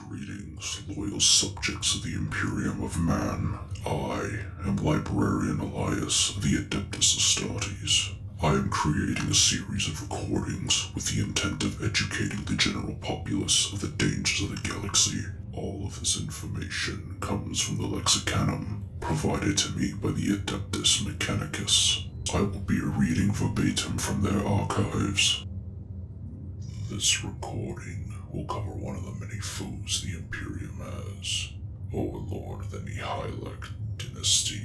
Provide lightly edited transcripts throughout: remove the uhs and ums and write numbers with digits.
Greetings, loyal subjects of the Imperium of Man. I am Librarian Elias of the Adeptus Astartes. I am creating a series of recordings with the intent of educating the general populace of the dangers of the galaxy. All of this information comes from the Lexicanum, provided to me by the Adeptus Mechanicus. I will be reading verbatim from their archives. This recording will cover one of the many foes the Imperium has. Overlord of the Nihilak dynasty,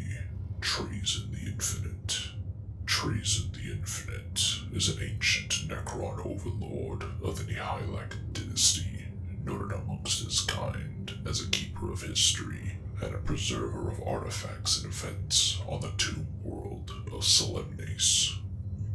Trazyn the Infinite. Trazyn the Infinite is an ancient Necron overlord of the Nihilak dynasty, noted amongst his kind as a keeper of history and a preserver of artifacts and events on the tomb world of Solemnace.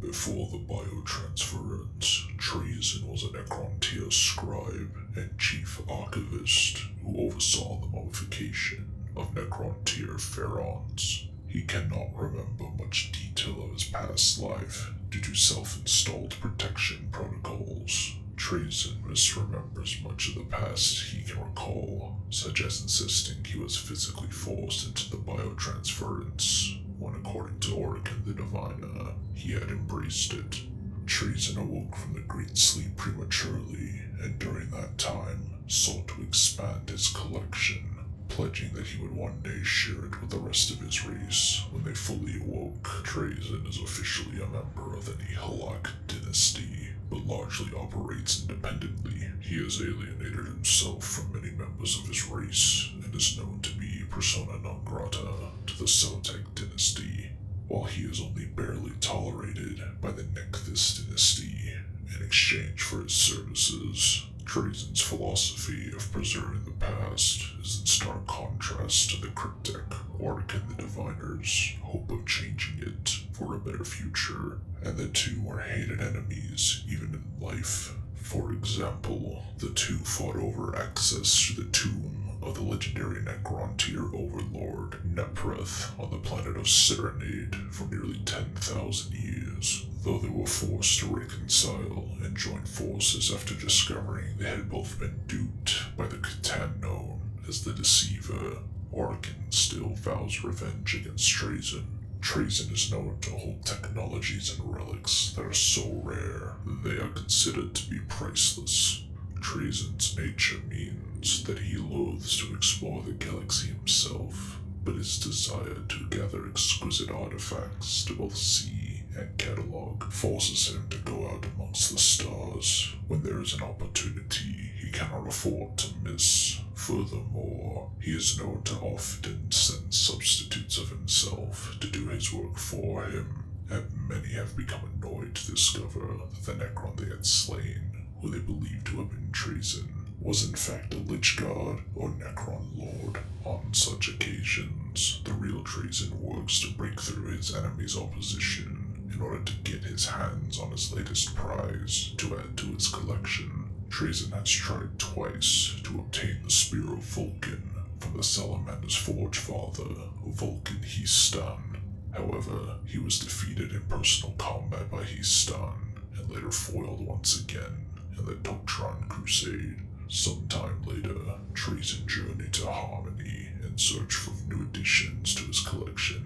Before the biotransference, Trazyn was a Necrontyr scribe and chief archivist who oversaw the mummification of Necrontyr pharaons. He cannot remember much detail of his past life due to self-installed protection protocols. Trazyn misremembers much of the past he can recall, such as insisting he was physically forced into the biotransference, when according to Oricon the Diviner, he had embraced it. Trazyn awoke from the great sleep prematurely, and during that time sought to expand his collection, pledging that he would one day share it with the rest of his race when they fully awoke. Trazyn is officially a member of the Nihilak dynasty, but largely operates independently. He has alienated himself from many members of his race and is known to be persona non grata to the Celtic dynasty, while he is only barely tolerated by the Nechthys dynasty in exchange for his services. Trazyn's philosophy of preserving the past is in stark contrast to the cryptic Oricon the Diviner's hope of changing it for a better future, and the two are hated enemies even in life. For example, the two fought over access to the tomb of the legendary Necrontyr overlord Nepreth on the planet of Serenade for nearly 10,000 years, though they were forced to reconcile and join forces after discovering they had both been duped by the Catan known as the Deceiver. Oricon still vows revenge against Trazyn. Trazyn is known to hold technologies and relics that are so rare that they are considered to be priceless. Trazyn's nature means that he loathes to explore the galaxy himself, but his desire to gather exquisite artifacts to both see and catalog forces him to go out amongst the stars when there is an opportunity he cannot afford to miss. Furthermore, he is known to often send substitutes of himself to do his work for him, and many have become annoyed to discover that the Necron they had slain, who they believed to have been Trazyn, was in fact a Lich God or Necron Lord. On such occasions, the real Trazyn works to break through his enemy's opposition in order to get his hands on his latest prize to add to his collection. Trazyn has tried twice to obtain the Spear of Vulcan from the Salamander's Forge Father, Vulcan Histan. However, he was defeated in personal combat by Histan, and later foiled once again in the Toctran Crusade. Sometime later, Trazyn journeyed to Harmony in search for new additions to his collection,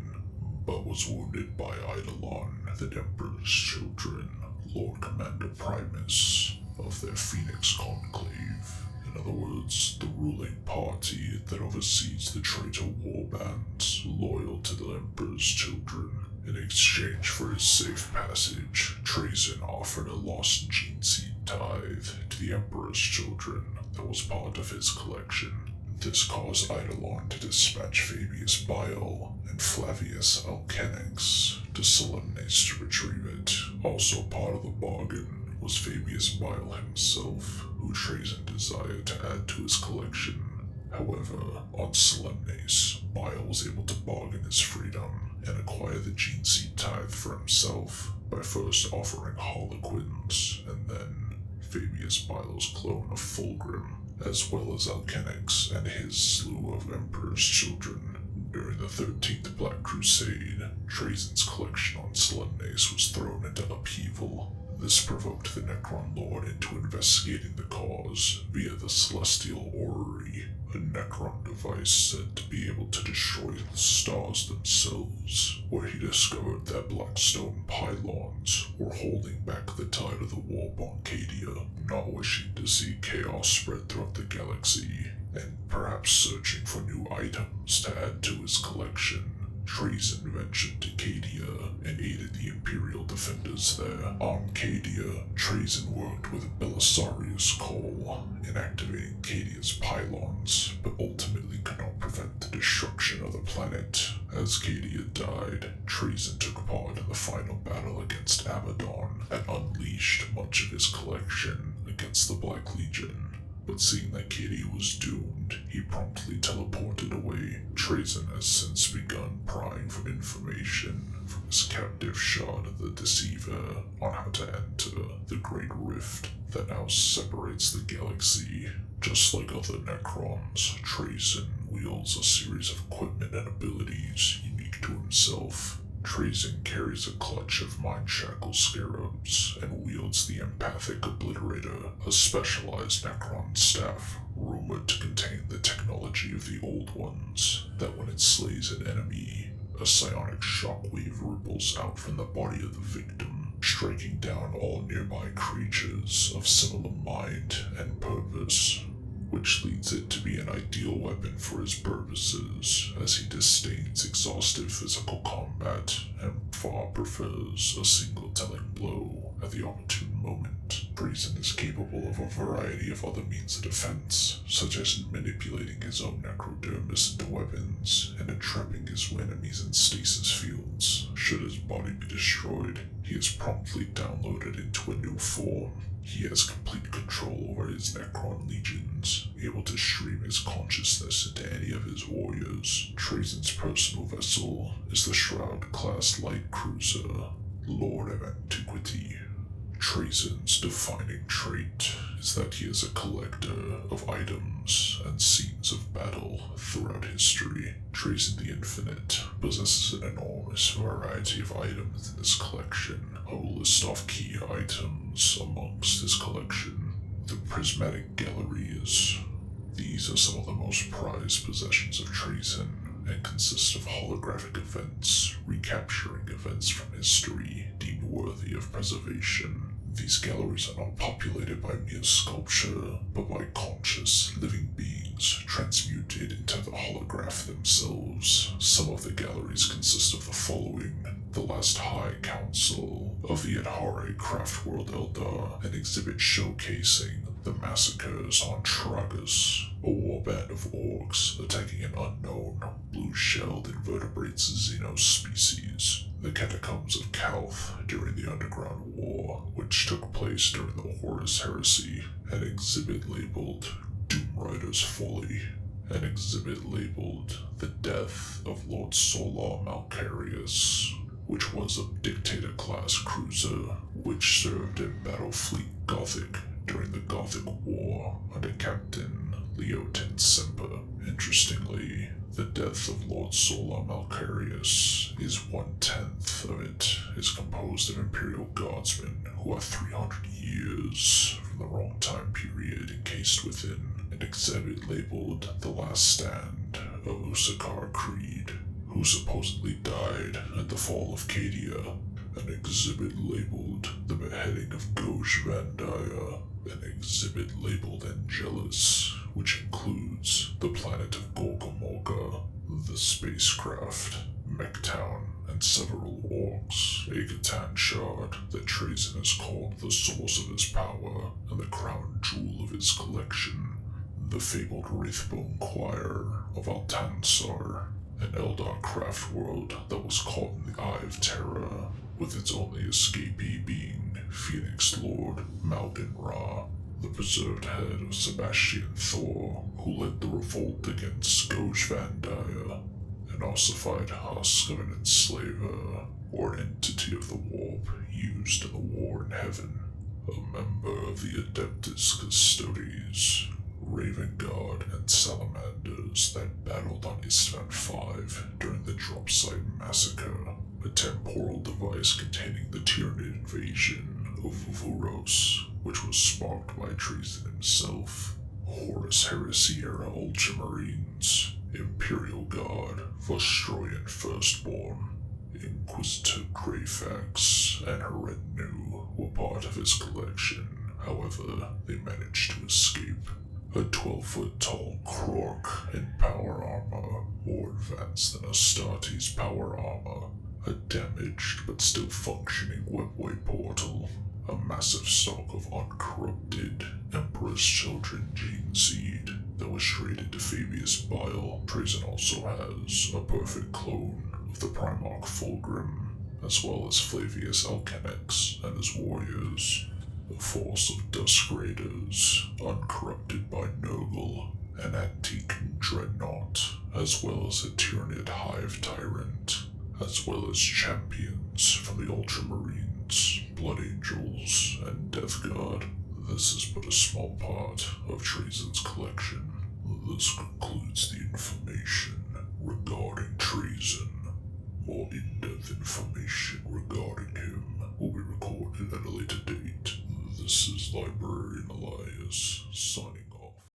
but was wounded by Eidolon, the Emperor's children, Lord Commander Primus of their Phoenix Conclave. In other words, the ruling party that oversees the traitor warbands loyal to the Emperor's children. In exchange for his safe passage, Trazyn offered a lost gene seed tithe to the Emperor's children that was part of his collection. This caused Eidolon to dispatch Fabius Bile and Flavius Alcenix to Solemnace to retrieve it. Also part of the bargain was Fabius Bile himself, who Trazyn desired to add to his collection. However, on Solemnace, Bile was able to bargain his freedom and acquire the gene seed tithe for himself by first offering Harlequins and then Fabius Bile's clone of Fulgrim, as well as Alcenix and his slew of Emperor's children. During the 13th Black Crusade, Trazyn's collection on Solemnace was thrown into upheaval. This provoked the Necron Lord into investigating the cause via the Celestial Orrery, a Necron device said to be able to destroy the stars themselves, where he discovered that Blackstone pylons were holding back the tide of the warp on Cadia, not wishing to see chaos spread throughout the galaxy, and perhaps searching for new items to add to his collection. Trazyn ventured to Cadia and aided the Imperial defenders there. On Cadia, Trazyn worked with Belisarius Cole in activating Cadia's pylons, but ultimately could not prevent the destruction of the planet. As Cadia died, Trazyn took part in the final battle against Abaddon and unleashed much of his collection against the Black Legion. But seeing that Cadia was doomed, he promptly teleported away. Trazyn has since begun prying for information from his captive shard of the Deceiver on how to enter the Great Rift that now separates the galaxy. Just like other Necrons, Trazyn wields a series of equipment and abilities unique to himself. Trazyn carries a clutch of mind-shackle scarabs and wields the Empathic Obliterator, a specialized Necron staff rumored to contain the technology of the Old Ones, that when it slays an enemy, a psionic shockwave ripples out from the body of the victim, striking down all nearby creatures of similar mind and purpose, which leads it to be an ideal weapon for his purposes, as he disdains exhaustive physical combat and far prefers a single telling blow at the opportune moment. Trazyn is capable of a variety of other means of defense, such as manipulating his own necrodermis into weapons and entrapping his enemies in stasis fields. Should his body be destroyed, he is promptly downloaded into a new form. He has complete control over his Necron legions, able to stream his consciousness into any of his warriors. Trazyn's personal vessel is the Shroud-class light cruiser, Lord of Antiquity. Trazyn's defining trait is that he is a collector of items and scenes of battle throughout history. Trazyn the Infinite possesses an enormous variety of items in his collection. I will list off key items amongst his collection. The Prismatic Galleries. These are some of the most prized possessions of Trazyn and consist of holographic events, recapturing events from history deemed worthy of preservation. These galleries are not populated by mere sculpture, but by conscious, living beings transmuted into the holograph themselves. Some of the galleries consist of the following: the last High Council of the Adhare Craftworld Eldar, an exhibit showcasing the massacres on Tragus, a warband of orcs attacking an unknown, blue-shelled invertebrates Xenos species. The Catacombs of Calth during the Underground War, which took place during the Horus Heresy. An exhibit labeled Doom Rider's Folly. An exhibit labeled The Death of Lord Solar Malcarius, which was a Dictator-class cruiser which served in Battlefleet Gothic during the Gothic War under Captain Leotin Semper. Interestingly, the death of Lord Solar Malcarius is 1/10 of it is composed of Imperial Guardsmen who are 300 years from the wrong time period encased within an exhibit labeled The Last Stand of Ussakar Creed, who supposedly died at the fall of Cadia. An exhibit labeled The Beheading of Goj Vandaya. An exhibit labeled Angelus, which includes the planet of Gorgamorga, the spacecraft, Mechtown, and several orcs. A Catan shard that Trazyn has called the source of his power and the crown jewel of his collection. The fabled Wraithbone Choir of Altansar, an Eldar craft world that was caught in the Eye of Terror, with its only escapee being Phoenix Lord Malgan Ra, the preserved head of Sebastian Thor, who led the revolt against Goj Vandaya, an ossified husk of an enslaver, or an entity of the warp used in the war in heaven, a member of the Adeptus Custodes, Raven Guard and Salamanders that battled on Istvan V during the Dropsite Massacre, a temporal device containing the Tyranid invasion of occurrence, which was sparked by Trazyn himself, Horus Heresy-era Ultramarines, Imperial Guard, Vostroyan Firstborn, Inquisitor Greyfax, and her retinue were part of his collection. However, they managed to escape. A 12-foot-tall Krork in power armor, more advanced than Astartes' power armor, a damaged but still functioning webway portal, a massive stock of uncorrupted Emperor's Children gene seed that was traded to Fabius Bile. Trazyn also has a perfect clone of the Primarch Fulgrim, as well as Flavius Alchemix and his warriors, a force of Dusk Raiders, uncorrupted by Nurgle, an antique Dreadnought, as well as a Tyranid Hive Tyrant, as well as champions from the Ultramarines, Blood Angels, and Death Guard. This is but a small part of Trazyn's collection. This concludes the information regarding Trazyn. More in-depth information regarding him will be recorded at a later date. This is Librarian Elias, signing